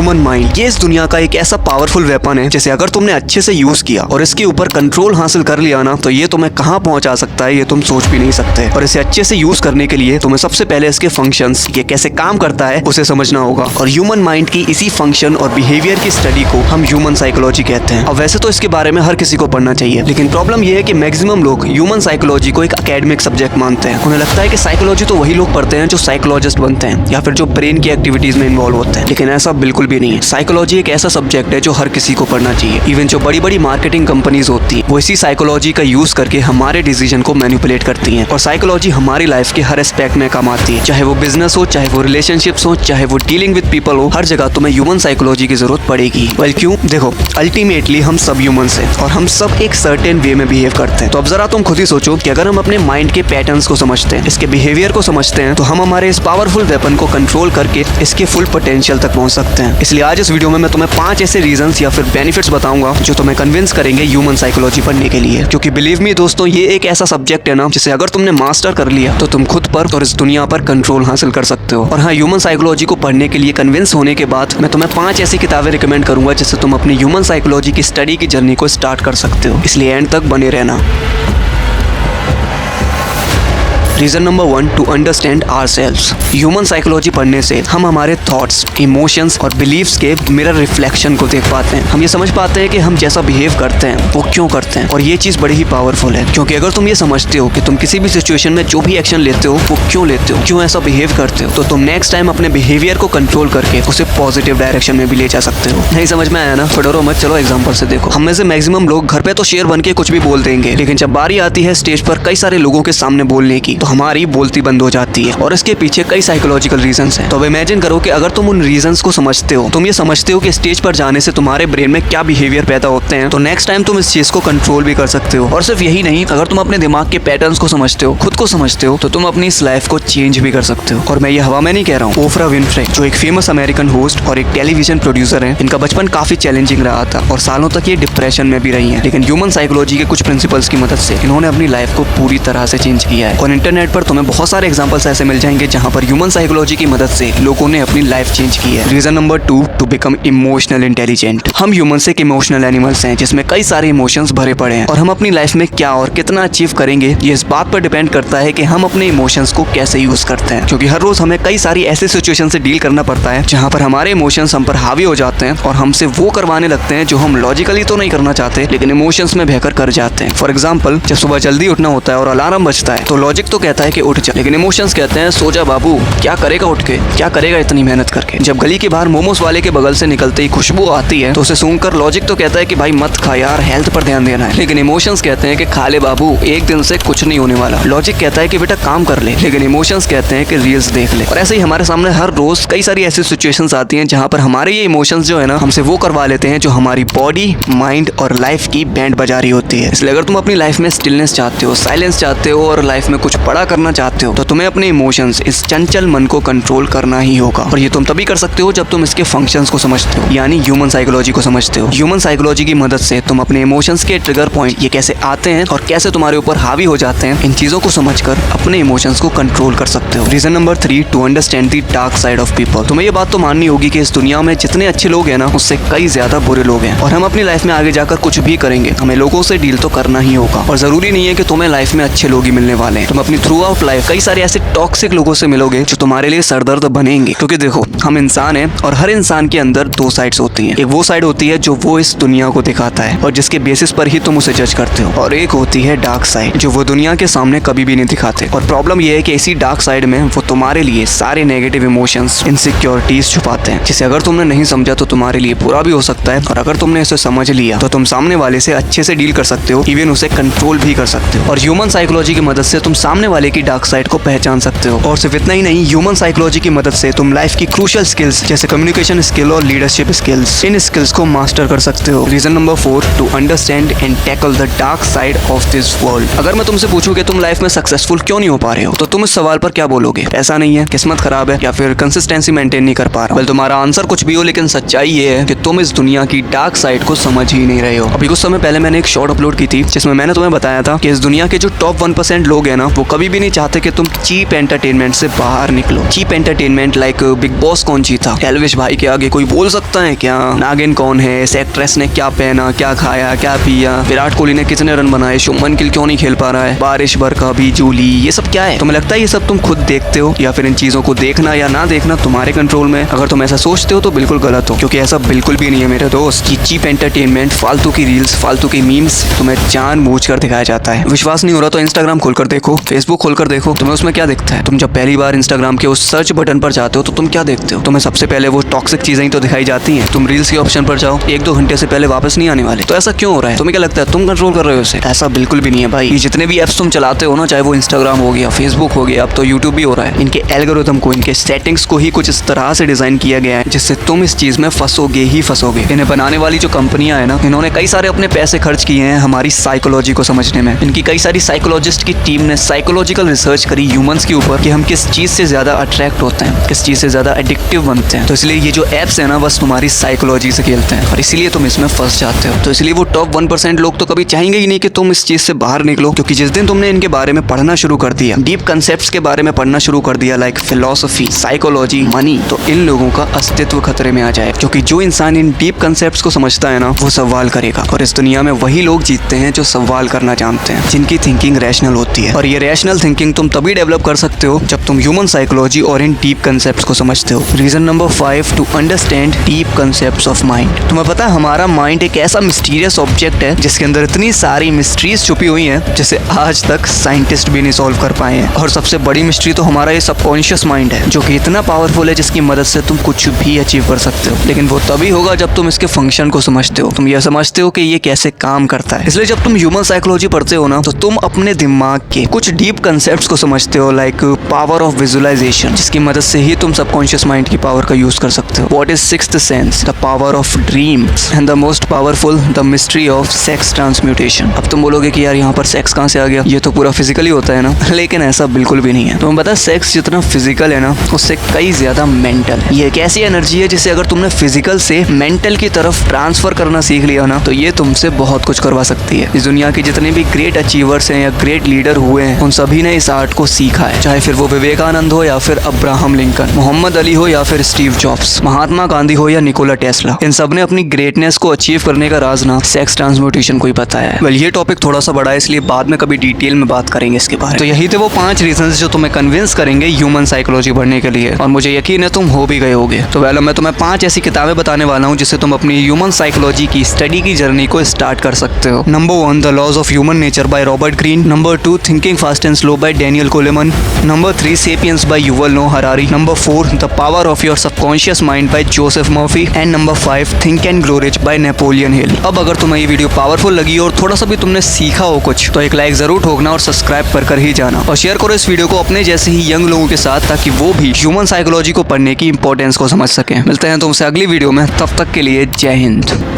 Human mind ये इस दुनिया का एक ऐसा पावरफुल वेपन है जिसे अगर तुमने अच्छे से यूज किया और इसके ऊपर कंट्रोल हासिल कर लिया ना तो ये तुम्हें कहां पहुंचा सकता है ये तुम सोच भी नहीं सकते। और इसे अच्छे से यूज करने के लिए तुम्हें सबसे पहले इसके फंक्शंस, ये कैसे काम करता है उसे समझना होगा। और ह्यूमन माइंड की इसी फंक्शन और बिहेवियर की स्टडी को हम ह्यूमन साइकोलॉजी कहते हैं। और वैसे तो इसके बारे में हर किसी को पढ़ना चाहिए, लेकिन प्रॉब्लम ये है कि मैक्सिमम लोग ह्यूमन साइकोलॉजी को एक एकेडमिक सब्जेक्ट मानते हैं। उन्हें लगता है कि साइकोलॉजी तो वही लोग पढ़ते हैं जो साइकोलॉजिस्ट बनते हैं या फिर जो ब्रेन की एक्टिविटीज में इन्वॉल्व होते हैं, लेकिन ऐसा बिल्कुल भी नहीं है। साइकोलॉजी एक ऐसा सब्जेक्ट है जो हर किसी को पढ़ना चाहिए। इवन जो बड़ी बड़ी मार्केटिंग कंपनीज होती है वो इसी साइकोलॉजी का यूज करके हमारे डिसीजन को मैनिपुलेट करती हैं। और साइकोलॉजी हमारी लाइफ के हर एस्पेक्ट में काम आती है, चाहे वो बिजनेस हो, चाहे वो रिलेशनशिप्स हो, चाहे वो डीलिंग विद पीपल हो, हर जगह तुम्हें ह्यूमन साइकोलॉजी की जरूरत पड़ेगी। वेल क्यों? देखो, अल्टीमेटली हम सब ह्यूमंस हैं और हम सब एक सर्टेन वे में बिहेव करते हैं। तो अब जरा तुम खुद ही सोचो कि अगर हम अपने माइंड के पैटर्न्स को समझते हैं, इसके बिहेवियर को समझते हैं, तो हम हमारे इस पावरफुल वेपन को कंट्रोल करके इसके फुल पोटेंशियल तक पहुंच सकते हैं। इसलिए आज इस वीडियो में मैं तुम्हें 5 ऐसे रीजंस या फिर बेनिफिट्स बताऊंगा जो तुम्हें कन्विंस करेंगे ह्यूमन साइकोलॉजी पढ़ने के लिए। क्योंकि बिलीव मी दोस्तों, ये एक ऐसा सब्जेक्ट है ना जिसे अगर तुमने मास्टर कर लिया तो तुम खुद पर और इस दुनिया पर कंट्रोल हासिल कर सकते हो। और हाँ, ह्यूमन साइकोलॉजी को पढ़ने के लिए कन्विंस होने के बाद मैं तुम्हें 5 ऐसी किताबें रिकमेंड करूंगा जिससे तुम अपनी ह्यूमन साइकोलॉजी की स्टडी की जर्नी को स्टार्ट कर सकते हो। इसलिए एंड तक बने रहना। Reason number 1, to understand ourselves. Human psychology पढ़ने से हम हमारे थॉट्स, इमोशंस और बिलीव्स के मिरर रिफ्लेक्शन को देख पाते हैं। हम ये समझ पाते हैं कि हम जैसा बिहेव करते हैं वो क्यों करते हैं। और ये चीज बड़ी ही पावरफुल है, क्योंकि अगर तुम ये समझते हो कि तुम किसी भी सिचुएशन में जो भी एक्शन लेते हो वो क्यों लेते हो, क्यों ऐसा बिहेव करते हो, तो तुम नेक्स्ट टाइम अपने बिहेवियर को कंट्रोल करके उसे पॉजिटिव डायरेक्शन में भी ले जा सकते हो। नहीं समझ में आया ना? तो डरो मत, चलो एग्जाम्पल से देखो। हम में से मैक्सिमम लोग घर पे तो शेर बन के कुछ भी बोल देंगे, लेकिन जब बारी आती है स्टेज पर कई सारे लोगों के सामने बोलने की तो हमारी बोलती बंद हो जाती है। और इसके पीछे कई साइकोलॉजिकल रीजंस हैं। तो अब इमेजिन करो कि अगर तुम उन रीजंस को समझते हो, तुम ये समझते हो कि स्टेज पर जाने से तुम्हारे ब्रेन में क्या बिहेवियर पैदा होते हैं, तो नेक्स्ट टाइम तुम इस चीज को कंट्रोल भी कर सकते हो। और सिर्फ यही नहीं, अगर तुम अपने दिमाग के पैटर्न्स को समझते हो, खुद को समझते हो, तो तुम अपनी इस लाइफ को चेंज भी कर सकते हो। और मैं ये हवा में नहीं कह रहा हूँ। ओफ्रा विनफ्रे जो एक फेमस अमेरिकन होस्ट और एक टेलीविजन प्रोड्यूसर है, इनका बचपन काफी चैलेंजिंग रहा था और सालों तक ये डिप्रेशन में भी रही है। लेकिन ह्यूमन साइकोलॉजी के कुछ प्रिंसिपल्स की मदद से इन्होंने अपनी लाइफ को पूरी तरह से चेंज किया है। और इंटरनेट पर तुम्हें बहुत सारे एग्जाम्पल्स ऐसे मिल जाएंगे जहां पर ह्यूमन साइकोलॉजी की मदद से लोगों ने अपनी लाइफ चेंज की है। Reason number 2, to become emotional intelligent. हम ह्यूमंस एक इमोशनल एनिमल्स हैं जिसमें कई सारे इमोशंस भरे पड़े हैं। और हम अपनी लाइफ में क्या और कितना अचीव करेंगे ये इस बात पर डिपेंड करता है कि हम अपने इमोशंस को कैसे यूज करते हैं। क्योंकि हर रोज हमें कई सारी ऐसी सिचुएशन से डील करना पड़ता है जहां पर हमारे इमोशंस हम पर हावी हो जाते हैं और हमसे वो करवाने लगते हैं जो हम लॉजिकली तो नहीं करना चाहते लेकिन इमोशंस में बहकर कर जाते हैं। फॉर एग्जाम्पल, जब सुबह जल्दी उठना होता है और अलार्म बजता है तो लॉजिक तो कहता है कि उठ जा, लेकिन इमोशंस कहते हैं सो जा बाबू, क्या करेगा उठ के, क्या करेगा इतनी मेहनत करके। जब गली के बाहर मोमोस वाले के बगल से निकलते ही खुशबू आती है तो उसे सूंघकर लॉजिक तो कहता है कि भाई मत खा यार, हेल्थ पर ध्यान देना है, लेकिन इमोशंस कहते हैं कि खा ले बाबू, एक दिन से कुछ नहीं होने वाला। लॉजिक कहता है कि बेटा काम कर ले, लेकिन इमोशंस कहते हैं कि रील्स देख ले। और ऐसे ही हमारे सामने हर रोज कई सारी ऐसी सिचुएशंस आती हैं जहां पर हमारे ये इमोशंस जो है ना हमसे वो करवा लेते हैं जो हमारी बॉडी, माइंड और लाइफ की बैंड बजा रही होती है। इसलिए अगर तुम अपनी लाइफ में स्टिलनेस चाहते हो, साइलेंस चाहते हो और लाइफ में कुछ बड़ा करना चाहते हो तो तुम्हें अपने इमोशंस, इस चंचल मन को कंट्रोल करना ही होगा। और ये तुम तभी कर सकते हो जब तुम इसके फंक्शंस को समझते हो, यानी ह्यूमन साइकोलॉजी को समझते हो। ह्यूमन साइकोलॉजी की मदद से तुम अपने इमोशंस के ट्रिगर पॉइंट, ये कैसे आते हैं और कैसे तुम्हारे ऊपर हावी हो जाते हैं, इन चीजों को समझकर अपने इमोशंस को कंट्रोल कर सकते हो। Reason number 3, to understand the dark side of people. तुम्हें ये बात तो माननी होगी कि इस दुनिया में जितने अच्छे लोग हैं ना उससे कई ज्यादा बुरे लोग हैं। और हम अपनी लाइफ में आगे जाकर कुछ भी करेंगे, हमें लोगों से डील तो करना ही होगा। और जरूरी नहीं है कि तुम्हें लाइफ में अच्छे लोग ही मिलने वाले हैं। तुम अपनी थ्रू आउट लाइफ कई सारे ऐसे टॉक्सिक लोगों से मिलोगे जो तुम्हारे लिए सरदर्द बनेंगे। क्योंकि देखो, हम इंसान हैं और हर इंसान के अंदर 2 साइड्स होती हैं। एक वो साइड होती है जो वो इस दुनिया को दिखाता है और जिसके बेसिस पर ही तुम उसे जज करते हो, और एक होती है डार्क साइड जो वो दुनिया के सामने कभी भी नहीं दिखाते। और प्रॉब्लम ये है कि इसी डार्क साइड में वो तुम्हारे लिए सारे नेगेटिव इमोशंस, इनसिक्योरिटीज छुपाते हैं, जिसे अगर तुमने नहीं समझा तो तुम्हारे लिए बुरा भी हो सकता है। और अगर तुमने इसे समझ लिया तो तुम सामने वाले से अच्छे से डील कर सकते हो, इवन उसे कंट्रोल भी कर सकते हो। और ह्यूमन साइकोलॉजी की मदद से तुम सामने वाले की डार्क साइड को पहचान सकते हो। और सिर्फ इतना ही नहीं, ह्यूमन साइकोलॉजी की मदद से तुम लाइफ की क्रूशियल स्किल्स जैसे कम्युनिकेशन स्किल और लीडरशिप स्किल्स, इन स्किल्स को मास्टर कर सकते हो। Reason number 4, to understand and tackle the dark side of this world. अगर मैं तुमसे पूछूं कि तुम लाइफ में सक्सेसफुल क्यों नहीं हो पा रहे हो तो तुम इस सवाल पर क्या बोलोगे? पैसा नहीं है, किस्मत खराब है, या फिर कंसिस्टेंसी मेंटेन नहीं कर पा रहा? तुम्हारा आंसर कुछ भी हो, लेकिन सच्चाई ये है कि तुम इस दुनिया की डार्क साइड को समझ ही नहीं रहे हो। अभी कुछ समय पहले मैंने एक शॉर्ट अपलोड की थी जिसमें मैंने तुम्हें बताया था कि इस दुनिया के जो टॉप 1% लोग हैं ना वो कभी कभी भी नहीं चाहते कि तुम चीप एंटरटेनमेंट से बाहर निकलो। Cheap entertainment like Bigg Boss कौन जीता, एल्विश भाई के आगे कोई बोल सकता है क्या, नागिन कौन है, इस एक्ट्रेस ने क्या पहना, क्या खाया, क्या पिया, विराट कोहली ने कितने रन बनाए, शुभमन गिल क्यों नहीं खेल पा रहा है, बारिश बरखा भी जूली, ये सब क्या है? तुम्हें लगता है ये सब तुम खुद देखते हो, या फिर इन चीजों को देखना या ना देखना तुम्हारे कंट्रोल में? अगर तुम ऐसा सोचते हो तो बिल्कुल गलत हो, क्योंकि ऐसा बिल्कुल भी नहीं है मेरे दोस्त। ये चीप एंटरटेनमेंट, फालतू की रील्स, फालतू की मीम्स तुम्हें जानबूझकर दिखाया जाता है। विश्वास नहीं हो रहा तो इंस्टाग्राम खोलकर देखो, फेसबुक खोलकर देखो, तुम्हें उसमें क्या दिखता है? तुम जब पहली बार इंस्टाग्राम के उस सर्च बटन पर जाते हो तो तुम क्या देखते हो? तुम्हें सबसे पहले वो टॉक्सिक चीजें ही तो दिखाई जाती हैं। तुम रील्स के ऑप्शन पर जाओ, 1-2 घंटे से पहले वापस नहीं आने वाले। तो ऐसा क्यों हो रहा है? तुम्हें क्या लगता है तुम कंट्रोल कर रहे हो इसे? ऐसा बिल्कुल भी नहीं है भाई। ये जितने भी एप्स तुम चलाते हो ना, चाहे वो इंस्टाग्राम हो गया, फेसबुक हो गया, अब तो यूट्यूब भी हो रहा है, इनके एल्गोरिथम को, इनके सेटिंग्स को ही कुछ इस तरह से डिजाइन किया गया है जिससे तुम इस चीज में फंसोगे ही फंसोगे। इन्हें बनाने वाली जो कंपनियां है ना, इन्होंने कई सारे अपने पैसे खर्च किए हैं हमारी साइकोलॉजी को समझने में। इनकी कई सारी साइकोलॉजिस्ट की टीम ने साइकोलॉजिकल रिसर्च करी ह्यूमंस के ऊपर कि हम किस चीज से ज्यादा अट्रैक्ट होते हैं, किस चीज से ज्यादा एडिक्टिव बनते हैं। तो इसलिए ये जो एप्स है ना, बस तुम्हारी साइकोलॉजी से खेलते हैं और इसीलिए तुम इसमें फंस जाते हो। तो इसलिए वो टॉप 1% लोग तो कभी चाहेंगे ही नहीं कि तुम इस चीज से बाहर निकलो, क्योंकि जिस दिन तुमने इनके बारे में पढ़ना शुरू कर दिया, डीप कंसेप्ट्स के बारे में पढ़ना शुरू कर दिया, लाइक फिलोसफी, साइकोलॉजी, मनी, तो इन लोगों का अस्तित्व खतरे में आ जाए। क्योंकि जो इंसान इन डीप कंसेप्ट्स को समझता है ना, वो सवाल करेगा, और इस दुनिया में वही लोग जीतते हैं जो सवाल करना जानते हैं, जिनकी थिंकिंग रैशनल होती है। और ये रैशनल थिंकिंग तुम तभी डेवलप कर सकते हो जब तुम ह्यूमन साइकोलॉजी और इन डीप कंसेप्ट्स को समझते हो। Reason number 5 to understand deep concepts of mind. तुम्हें पता है हमारा माइंड एक ऐसा मिस्टीरियस ऑब्जेक्ट है जिसके अंदर इतनी सारी मिस्ट्रीज छुपी हुई हैं जिसे आज तक साइंटिस्ट भी नहीं सॉल्व कर पाए हैं। और सबसे बड़ी मिस्ट्री तो हमारा ये सबकॉन्शियस माइंड है, जो कि इतना पावरफुल है जिसकी मदद से तुम कुछ भी अचीव कर सकते हो। लेकिन वो तभी होगा जब तुम इसके फंक्शन को समझते हो, तुम ये समझते हो कि ये कैसे काम करता है। इसलिए जब तुम ह्यूमन साइकोलॉजी पढ़ते हो ना, तो तुम अपने दिमाग के कुछ डीप कंसेप्ट्स को समझते हो, लाइक पावर ऑफ विजुअलाइजेशन, जिसकी मदद से ही तुम सबकॉन्शियस माइंड की पावर का यूज कर सकते हो। What is sixth sense, the power of dreams, and the most powerful, the mystery of sex transmutation. अब तुम बोलोगे कि यार यहाँ पर सेक्स कहाँ से आ गया, ये तो पूरा फिजिकली होता है ना। लेकिन ऐसा बिल्कुल भी नहीं है। तुम्हें पता है सेक्स जितना फिजिकल है ना, उससे कई ज्यादा मेंटल है। ये एक ऐसी एनर्जी है जिसे अगर तुमने फिजिकल से मेंटल की तरफ ट्रांसफर करना सीख लिया ना, तो ये तुमसे बहुत कुछ करवा सकती है। इस दुनिया के जितने भी ग्रेट अचीवर्स हैं या ग्रेट लीडर हुए हैं, उन सभी ने इस आर्ट को सीखा है। चाहे फिर वो विवेकानंद हो या फिर अब्राहम लिंकन, मोहम्मद अली हो या फिर स्टीव जॉब्स, महात्मा गांधी हो या निकोला टेस्ला, इन सब ने अपनी ग्रेटनेस को अचीव करने का राज ना सेक्स ट्रांसम्यूटेशन को ही बताया है। वेल, ये टॉपिक थोड़ा सा बड़ा है, इसलिए बाद में कभी डिटेल में बात करेंगे इसके बारे में। तो यही थे वो 5 रीजंस जो तुम्हें कन्विंस करेंगे ह्यूमन साइकोलॉजी पढ़ने के लिए, और मुझे यकीन है तुम हो भी गए होगे। तो वेल, मैं तुम्हें 5 ऐसी किताबें बताने वाला हूँ जिससे तुम अपनी ह्यूमन साइकोलॉजी की स्टडी की जर्नी को स्टार्ट कर सकते हो। Number 1, the laws of human nature by Robert Greene. Number 2, thinking fast and slow by Daniel Coleman. Number 3, sapiens by Yuval Noah Harari. Number 4, the power of your subconscious mind by Joseph Murphy. And number 5, think and grow rich by Napoleon Hill. अब अगर तुम्हें ये video powerful लगी और थोड़ा सा भी तुमने सीखा हो कुछ, तो एक लाइक जरूर ठोकना और सब्सक्राइब कर ही जाना, और शेयर करो इस वीडियो को अपने जैसे ही यंग लोगों के साथ, ताकि वो भी ह्यूमन साइकोलॉजी को पढ़ने की इंपॉर्टेंस को समझ सके। मिलते हैं तुमसे अगली वीडियो में, तब तक के लिए जय हिंद।